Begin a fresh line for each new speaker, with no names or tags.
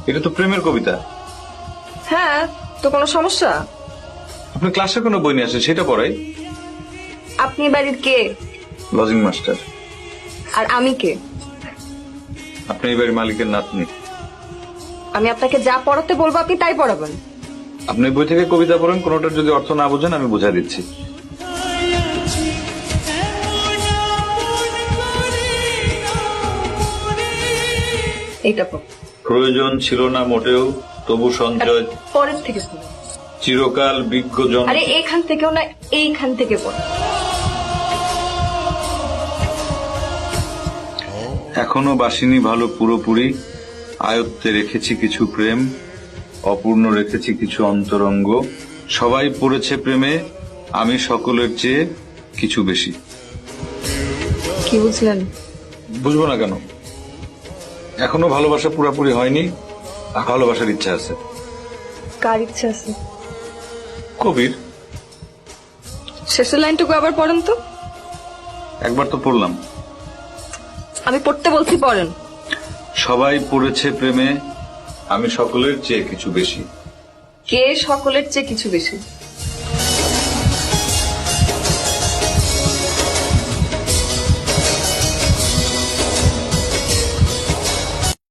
এটা তো প্রেমের কবিতা।
হ্যাঁ, তো কোনো সমস্যা?
আপনি ক্লাসে কোনো বই নিয়ে আসেন, সেটা পড়াই।
আপনি বাড়ির কে?
Lodging master.
আর আমি কে?
আপনি এই বাড়ির মালিকের নাতনি।
আমি আপনাকে যা পড়াতে বলবো আপনি তাই পড়াবেন।
আপনি বই থেকে কবিতা পড়েন, কোনোটার যদি অর্থ না বোঝেন আমি বুঝাই দিচ্ছি।
এইটা পড়।
প্রয়োজন ছিল না মোটেও, তবু সঞ্চয়
পরের থেকে শুনুন।
চিরকাল বিজ্ঞজন।
আরে এইখান থেকেও না, এইখান থেকে পড়।
এখনো বাসিনি ভালো পুরোপুরি, আয়ত্তে রেখেছি কিছু প্রেম, অপূর্ণ রেখেছি কিছু অন্তরঙ্গ, সবাই পড়েছে প্রেমে, আমি সকলের চেয়ে কিছু বেশি।
কি বুঝলেন?
বুঝবো না কেন? এখনো ভালোবাসা পুরোপুরি হয়নি, ভালোবাসার ইচ্ছা আছে।
কার ইচ্ছা আছে?
কবির।
শেষের লাইনটুকু আবার পড়েন তো।
একবার তো পড়লাম।
আমি পড়তে বলছি, পড়েন।
সবাই পড়েছে প্রেমে, আমি সকলের চেয়ে কিছু বেশি।
কে সকলের চেয়ে কিছু বেশি?